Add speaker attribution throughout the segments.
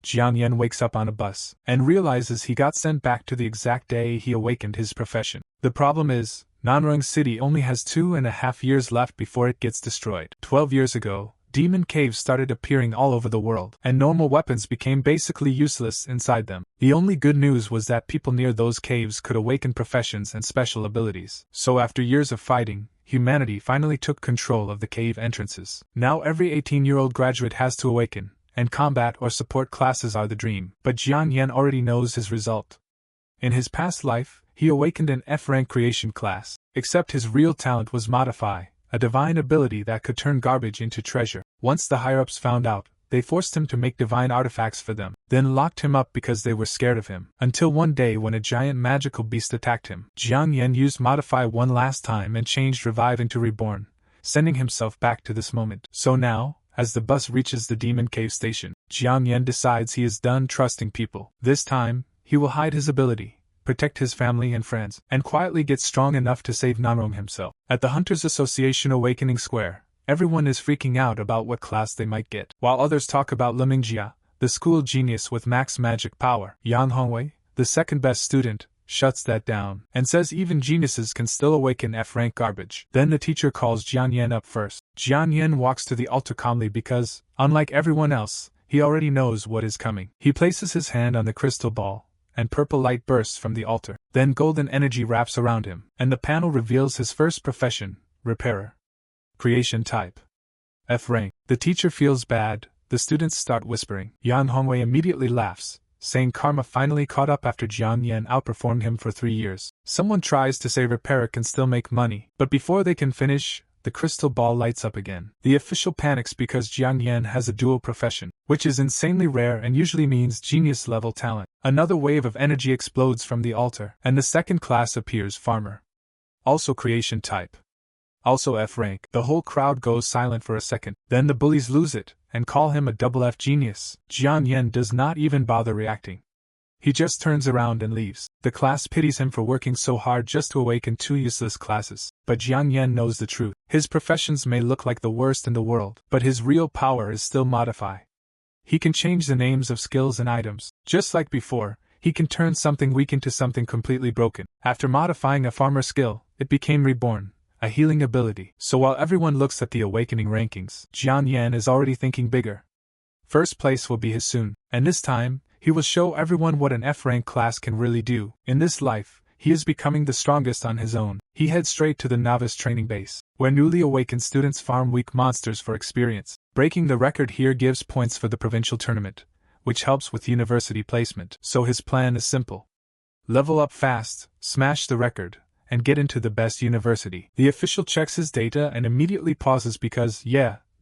Speaker 1: Jiang Yan wakes up on a bus and realizes he got sent back to the exact day he awakened his profession. The problem is, Nanrong City only has 2.5 years left before it gets destroyed. 12 years ago, demon caves started appearing all over the world, and normal weapons became basically useless inside them. The only good news was that people near those caves could awaken professions and special abilities. So after years of fighting, humanity finally took control of the cave entrances. Now every 18-year-old graduate has to awaken, and combat or support classes are the dream. But Jiang Yan already knows his result. In his past life, he awakened an F-rank creation class, except his real talent was Modify, a divine ability that could turn garbage into treasure. Once the higher-ups found out, they forced him to make divine artifacts for them, then locked him up because they were scared of him. Until one day when a giant magical beast attacked him. Jiang Yan used Modify one last time and changed Revive into Reborn, sending himself back to this moment. So now, as the bus reaches the demon cave station, Jiang Yan decides he is done trusting people. This time, he will hide his ability, protect his family and friends, and quietly get strong enough to save Nanrong himself. At the Hunters Association Awakening Square, everyone is freaking out about what class they might get, while others talk about Liming-jia, the school genius with max magic power. Yang Hongwei, the second best student, shuts that down, and says even geniuses can still awaken F-rank garbage. Then the teacher calls Jiang Yan up first. Jiang Yan walks to the altar calmly because, unlike everyone else, he already knows what is coming. He places his hand on the crystal ball, and purple light bursts from the altar. Then golden energy wraps around him, and the panel reveals his first profession, Repairer. Creation type F-rank. The teacher feels bad, the students start whispering. Yang Hongwei immediately laughs, saying karma finally caught up after Jiang Yan outperformed him for 3 years. Someone tries to say Repairer can still make money, but before they can finish, the crystal ball lights up again. The official panics because Jiang Yan has a dual profession, which is insanely rare and usually means genius-level talent. Another wave of energy explodes from the altar, and the second class appears, Farmer. Also creation type. Also F-rank. The whole crowd goes silent for a second, then the bullies lose it, and call him a double F genius. Jiang Yan does not even bother reacting. He just turns around and leaves. The class pities him for working so hard just to awaken 2 useless classes. But Jiang Yan knows the truth. His professions may look like the worst in the world, but his real power is still Modify. He can change the names of skills and items. Just like before, he can turn something weak into something completely broken. After modifying a farmer skill, it became Reborn, a healing ability. So while everyone looks at the awakening rankings, Jiang Yan is already thinking bigger. First place will be his soon, and this time, he will show everyone what an F-rank class can really do. In this life, he is becoming the strongest on his own. He heads straight to the novice training base, where newly awakened students farm weak monsters for experience. Breaking the record here gives points for the provincial tournament, which helps with university placement. So his plan is simple. Level up fast, smash the record, and get into the best university. The official checks his data and immediately pauses because,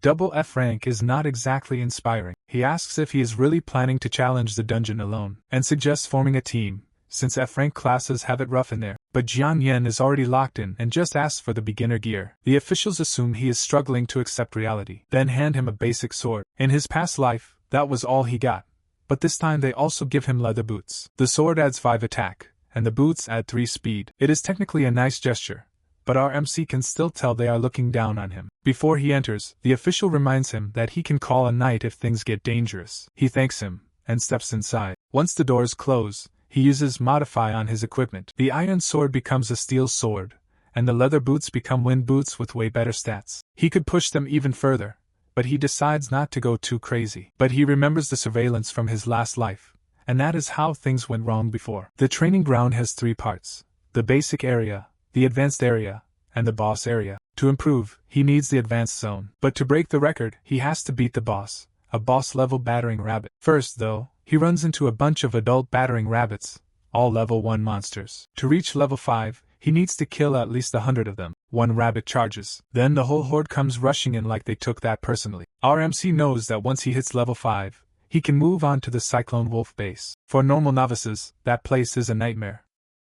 Speaker 1: double F rank is not exactly inspiring. He asks if he is really planning to challenge the dungeon alone, and suggests forming a team, since F rank classes have it rough in there. But Jiang Yan is already locked in and just asks for the beginner gear. The officials assume he is struggling to accept reality, then hand him a basic sword. In his past life, that was all he got, but this time they also give him leather boots. The sword adds 5 attack, and the boots add 3 speed. It is technically a nice gesture, but our MC can still tell they are looking down on him. Before he enters, the official reminds him that he can call a night if things get dangerous. He thanks him, and steps inside. Once the doors close, he uses Modify on his equipment. The iron sword becomes a steel sword, and the leather boots become wind boots with way better stats. He could push them even further, but he decides not to go too crazy. But he remembers the surveillance from his last life, and that is how things went wrong before. The training ground has 3 parts: the basic area, the advanced area, and the boss area. To improve, he needs the advanced zone. But to break the record, he has to beat the boss, a boss-level battering rabbit. First, though, he runs into a bunch of adult battering rabbits, all level 1 monsters. To reach level 5, he needs to kill at least 100 of them. 1 rabbit charges. Then the whole horde comes rushing in like they took that personally. Our MC knows that once he hits level 5, he can move on to the Cyclone Wolf base. For normal novices, that place is a nightmare.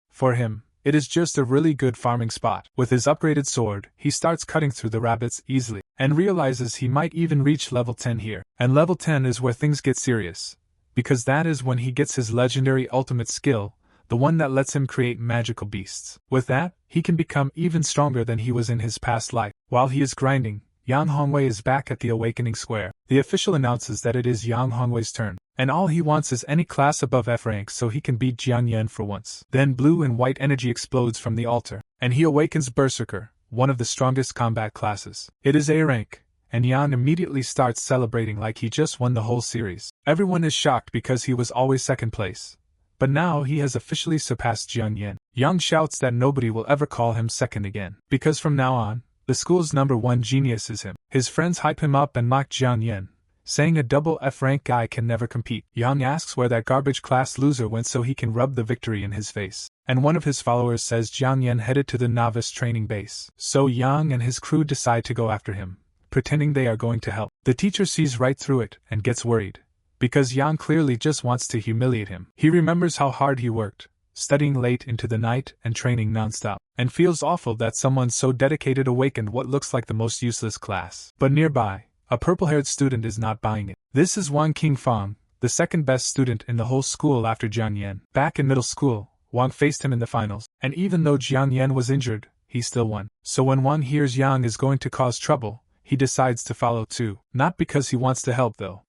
Speaker 1: For him, it is just a really good farming spot. With his upgraded sword, he starts cutting through the rabbits easily, and realizes he might even reach level 10 here. And level 10 is where things get serious, because that is when he gets his legendary ultimate skill, the one that lets him create magical beasts. With that, he can become even stronger than he was in his past life. While he is grinding, Yang Hongwei is back at the Awakening Square. The official announces that it is Yang Hongwei's turn, and all he wants is any class above F rank so he can beat Jian Yan for once. Then blue and white energy explodes from the altar, and he awakens Berserker, one of the strongest combat classes. It is A rank, and Yan immediately starts celebrating like he just won the whole series. Everyone is shocked because he was always second place, but now he has officially surpassed Jian Yan. Yang shouts that nobody will ever call him second again, because from now on, the school's #1 genius is him. His friends hype him up and mock Jian Yan, saying a double F rank guy can never compete. Yang asks where that garbage class loser went so he can rub the victory in his face, and one of his followers says Jian Yan headed to the novice training base. So Yang and his crew decide to go after him, pretending they are going to help. The teacher sees right through it and gets worried, because Yang clearly just wants to humiliate him. He remembers how hard he worked, studying late into the night and training non-stop, and feels awful that someone so dedicated awakened what looks like the most useless class. But nearby, a purple-haired student is not buying it. This is Wang Qingfang, the second best student in the whole school after Jian Yan. Back in middle school, Wang faced him in the finals, and even though Jian Yan was injured, he still won. So when Wang hears Yang is going to cause trouble, he decides to follow too. Not because he wants to help though.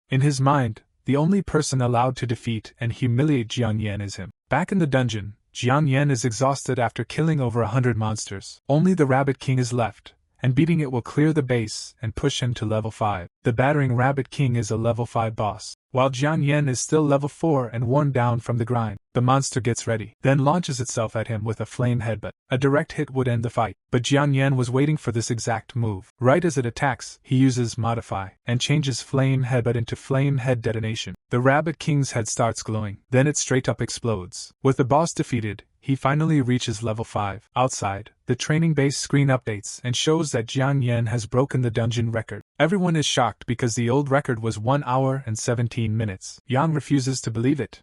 Speaker 1: In his mind, the only person allowed to defeat and humiliate Jian Yan is him. Back in the dungeon, Jian Yan is exhausted after killing over 100 monsters. Only the Rabbit King is left, and beating it will clear the base and push him to level 5. The battering Rabbit King is a level 5 boss, while Jian Yan is still level 4 and worn down from the grind. The monster gets ready, then launches itself at him with a flame headbutt. A direct hit would end the fight, but Jian Yan was waiting for this exact move. Right as it attacks, he uses Modify, and changes flame headbutt into flame head detonation. The Rabbit King's head starts glowing, then it straight up explodes. With the boss defeated, he finally reaches level 5. Outside, the training base screen updates and shows that Jian Yan has broken the dungeon record. Everyone is shocked because the old record was 1 hour and 17 minutes. Yang refuses to believe it.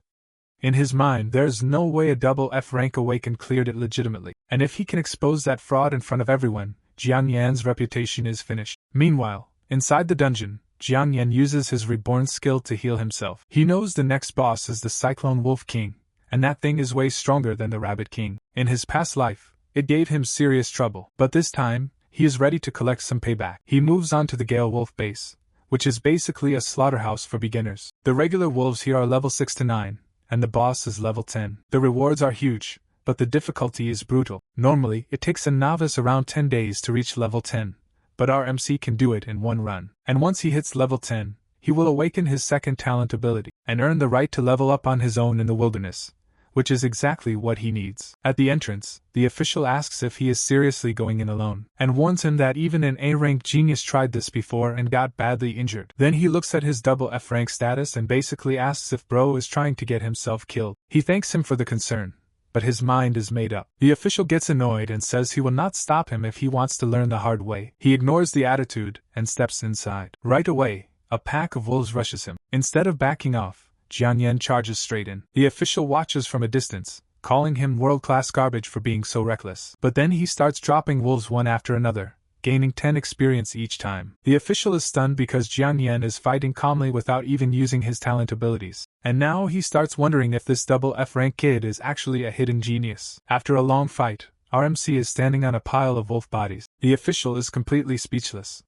Speaker 1: In his mind, there's no way a double F rank awakened cleared it legitimately, and if he can expose that fraud in front of everyone, Jian Yan's reputation is finished. Meanwhile, inside the dungeon, Jian Yan uses his reborn skill to heal himself. He knows the next boss is the Cyclone Wolf King, and that thing is way stronger than the Rabbit King. In his past life, it gave him serious trouble, but this time, he is ready to collect some payback. He moves on to the Gale Wolf base, which is basically a slaughterhouse for beginners. The regular wolves here are level 6 to 9, and the boss is level 10. The rewards are huge, but the difficulty is brutal. Normally, it takes a novice around 10 days to reach level 10, but our MC can do it in one run. And once he hits level 10, he will awaken his second talent ability, and earn the right to level up on his own in the wilderness, which is exactly what he needs. At the entrance, the official asks if he is seriously going in alone, and warns him that even an A-rank genius tried this before and got badly injured. Then he looks at his double F-rank status and basically asks if bro is trying to get himself killed. He thanks him for the concern, but his mind is made up. The official gets annoyed and says he will not stop him if he wants to learn the hard way. He ignores the attitude and steps inside. Right away, a pack of wolves rushes him. Instead of backing off, Jian Yan charges straight in. The official watches from a distance, calling him world-class garbage for being so reckless. But then he starts dropping wolves one after another, gaining 10 experience each time. The official is stunned because Jian Yan is fighting calmly without even using his talent abilities, and now he starts wondering if this double F-rank kid is actually a hidden genius. After a long fight, our MC is standing on a pile of wolf bodies. The official is completely speechless.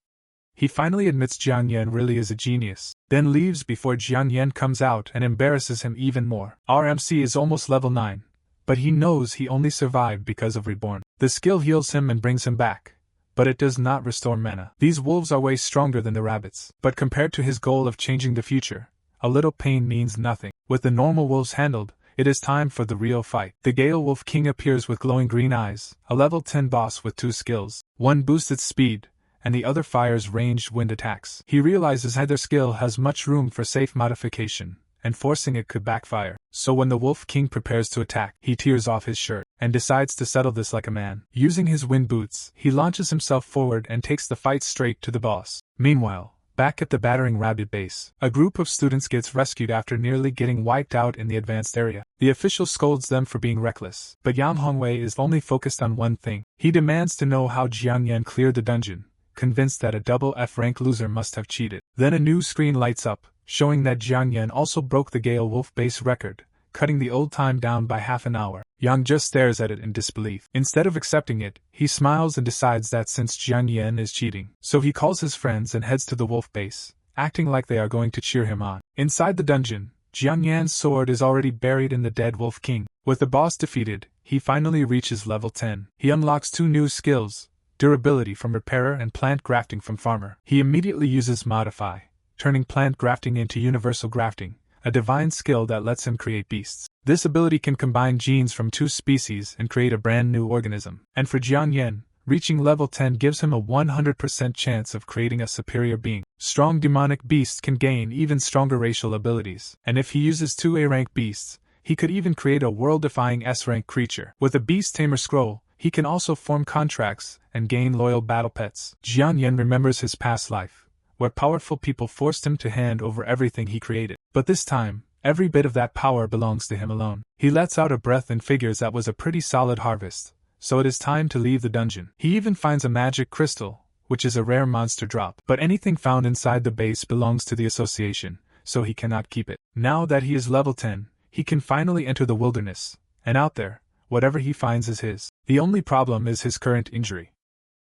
Speaker 1: He finally admits Jian Yan really is a genius, then leaves before Jian Yan comes out and embarrasses him even more. Our MC is almost level 9, but he knows he only survived because of Reborn. The skill heals him and brings him back, but it does not restore mana. These wolves are way stronger than the rabbits, but compared to his goal of changing the future, a little pain means nothing. With the normal wolves handled, it is time for the real fight. The Gale Wolf King appears with glowing green eyes, a level 10 boss with 2 skills. One boosts its speed, and the other fires ranged wind attacks. He realizes either skill has much room for safe modification, and forcing it could backfire. So when the Wolf King prepares to attack, he tears off his shirt, and decides to settle this like a man. Using his wind boots, he launches himself forward and takes the fight straight to the boss. Meanwhile, back at the battering rabbit base, a group of students gets rescued after nearly getting wiped out in the advanced area. The official scolds them for being reckless, but Yang Hongwei is only focused on one thing. He demands to know how Jian Yan cleared the dungeon, convinced that a double F-rank loser must have cheated. Then a new screen lights up, showing that Jian Yan also broke the Gale Wolf base record, cutting the old time down by half an hour. Yang just stares at it in disbelief. Instead of accepting it, he smiles and decides that since Jiang Yan is cheating, so he calls his friends and heads to the wolf base, acting like they are going to cheer him on. Inside the dungeon, Jiang Yan's sword is already buried in the dead Wolf King. With the boss defeated, he finally reaches level 10. He unlocks 2 new skills, durability from repairer and plant grafting from farmer. He immediately uses modify, turning plant grafting into universal grafting, a divine skill that lets him create beasts. This ability can combine genes from 2 species and create a brand new organism. And for Jiang Yan, reaching level 10 gives him a 100% chance of creating a superior being. Strong demonic beasts can gain even stronger racial abilities, and if he uses 2 A-rank beasts, he could even create a world-defying S-rank creature. With a Beast Tamer scroll, he can also form contracts and gain loyal battle pets. Jiang Yan remembers his past life, where powerful people forced him to hand over everything he created. But this time, every bit of that power belongs to him alone. He lets out a breath and figures that was a pretty solid harvest, so it is time to leave the dungeon. He even finds a magic crystal, which is a rare monster drop. But anything found inside the base belongs to the association, so he cannot keep it. Now that he is level 10, he can finally enter the wilderness, and out there, whatever he finds is his. The only problem is his current injury.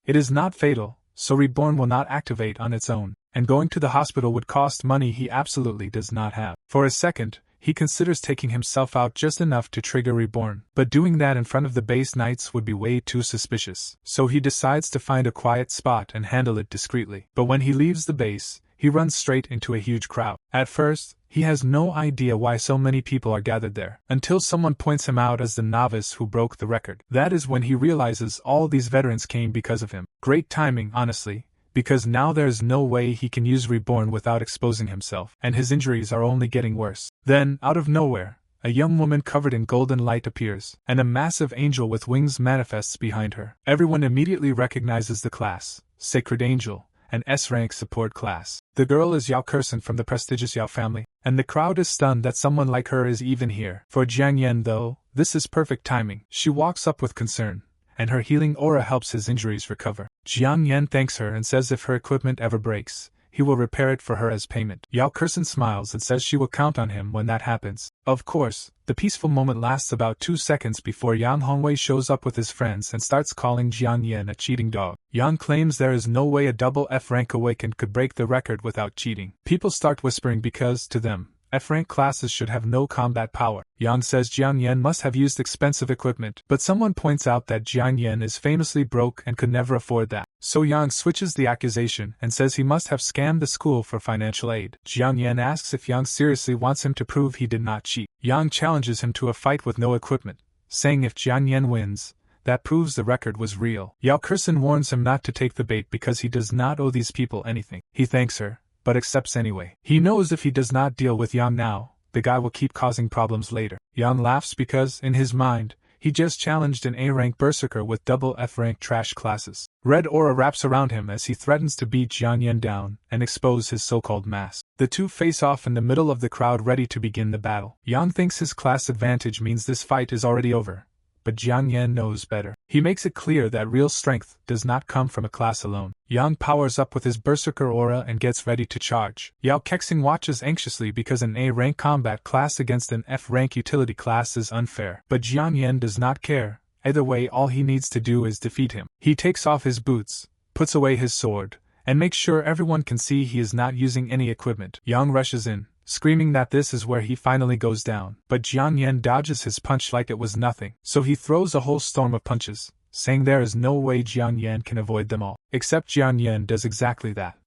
Speaker 1: It is not fatal, so Reborn will not activate on its own, and going to the hospital would cost money he absolutely does not have. For a second, he considers taking himself out just enough to trigger Reborn, but doing that in front of the base knights would be way too suspicious. So he decides to find a quiet spot and handle it discreetly. But when he leaves the base, he runs straight into a huge crowd. At first, he has no idea why so many people are gathered there, until someone points him out as the novice who broke the record. That is when he realizes all these veterans came because of him. Great timing, honestly, because now there's no way he can use Reborn without exposing himself, and his injuries are only getting worse. Then, out of nowhere, a young woman covered in golden light appears, and a massive angel with wings manifests behind her. Everyone immediately recognizes the class, Sacred Angel, an S-rank support class. The girl is Yao Kursen from the prestigious Yao family, and the crowd is stunned that someone like her is even here. For Jiang Yan though, this is perfect timing. She walks up with concern, and her healing aura helps his injuries recover. Jiang Yan thanks her and says if her equipment ever breaks, he will repair it for her as payment. Yao Kursen smiles and says she will count on him when that happens. Of course, the peaceful moment lasts about 2 seconds before Yang Hongwei shows up with his friends and starts calling Jiang Yan a cheating dog. Yang claims there is no way a double F-rank awakened could break the record without cheating. People start whispering because, to them, F-rank classes should have no combat power. Yang says Jiang Yan must have used expensive equipment, but someone points out that Jiang Yan is famously broke and could never afford that. So Yang switches the accusation and says he must have scammed the school for financial aid. Jiang Yan asks if Yang seriously wants him to prove he did not cheat. Yang challenges him to a fight with no equipment, saying if Jiang Yan wins, that proves the record was real. Yao Kursen warns him not to take the bait because he does not owe these people anything. He thanks her, but accepts anyway. He knows if he does not deal with Yang now, the guy will keep causing problems later. Yang laughs because, in his mind, he just challenged an A-rank berserker with double F-rank trash classes. Red aura wraps around him as he threatens to beat Jiang Yan down and expose his so-called mask. The two face off in the middle of the crowd ready to begin the battle. Yang thinks his class advantage means this fight is already over, but Jiang Yan knows better. He makes it clear that real strength does not come from a class alone. Yang powers up with his berserker aura and gets ready to charge. Yao Kexing watches anxiously because an A-rank combat class against an F-rank utility class is unfair. But Jiang Yan does not care. Either way, all he needs to do is defeat him. He takes off his boots, puts away his sword, and makes sure everyone can see he is not using any equipment. Yang rushes in, screaming that this is where he finally goes down. But Jiang Yan dodges his punch like it was nothing, so he throws a whole storm of punches, saying there is no way Jiang Yan can avoid them all. Except Jiang Yan does exactly that.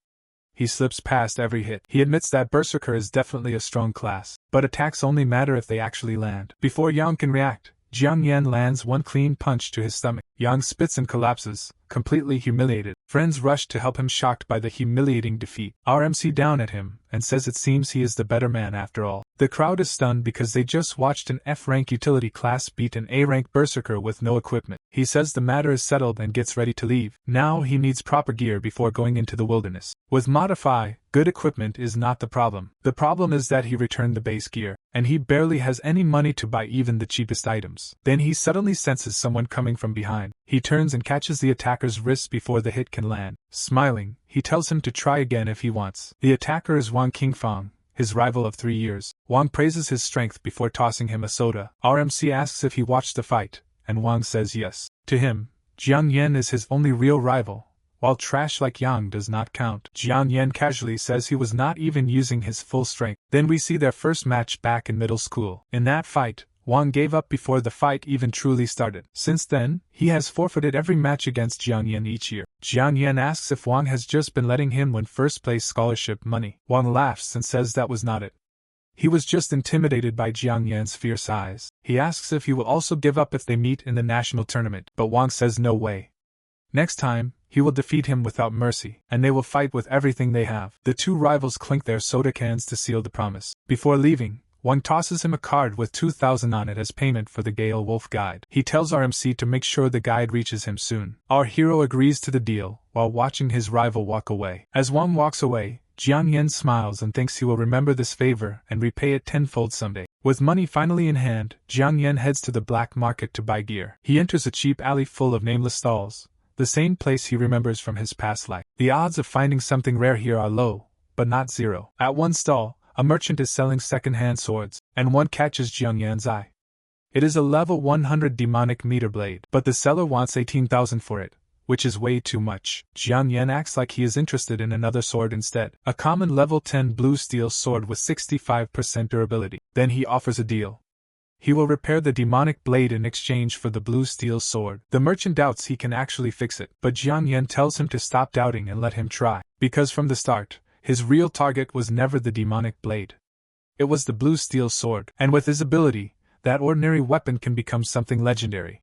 Speaker 1: He slips past every hit. He admits that Berserker is definitely a strong class, but attacks only matter if they actually land. Before Yang can react, Jiang Yan lands one clean punch to his stomach. Yang spits and collapses, completely humiliated. Friends rush to help him, shocked by the humiliating defeat. RMC down at him and says it seems he is the better man after all. The crowd is stunned because they just watched an F-rank utility class beat an A-rank berserker with no equipment. He says the matter is settled and gets ready to leave. Now he needs proper gear before going into the wilderness. With Modify, good equipment is not the problem. The problem is that he returned the base gear, and he barely has any money to buy even the cheapest items. Then he suddenly senses someone coming from behind. He turns and catches the attacker's wrist before the hit can land. Smiling, he tells him to try again if he wants. The attacker is Wang Qingfang, his rival of 3 years. Wang praises his strength before tossing him a soda. RMC asks if he watched the fight, and Wang says yes. To him, Jiang Yan is his only real rival, while trash like Yang does not count. Jiang Yan casually says he was not even using his full strength. Then we see their first match back in middle school. In that fight, Wang gave up before the fight even truly started. Since then, he has forfeited every match against Jiang Yan each year. Jiang Yan asks if Wang has just been letting him win first-place scholarship money. Wang laughs and says that was not it. He was just intimidated by Jiang Yan's fierce eyes. He asks if he will also give up if they meet in the national tournament, but Wang says no way. Next time, he will defeat him without mercy, and they will fight with everything they have. The two rivals clink their soda cans to seal the promise. Before leaving, Wang tosses him a card with 2,000 on it as payment for the Gale Wolf guide. He tells RMC to make sure the guide reaches him soon. Our hero agrees to the deal, while watching his rival walk away. As Wang walks away, Jiang Yan smiles and thinks he will remember this favor and repay it tenfold someday. With money finally in hand, Jiang Yan heads to the black market to buy gear. He enters a cheap alley full of nameless stalls, the same place he remembers from his past life. The odds of finding something rare here are low, but not zero. At one stall, a merchant is selling second-hand swords, and one catches Jiang Yan's eye. It is a level 100 demonic meter blade, but the seller wants 18,000 for it, which is way too much. Jiang Yan acts like he is interested in another sword instead, a common level 10 blue steel sword with 65% durability. Then he offers a deal. He will repair the demonic blade in exchange for the blue steel sword. The merchant doubts he can actually fix it, but Jiang Yan tells him to stop doubting and let him try, because from the start, his real target was never the demonic blade. It was the blue steel sword, and with his ability, that ordinary weapon can become something legendary.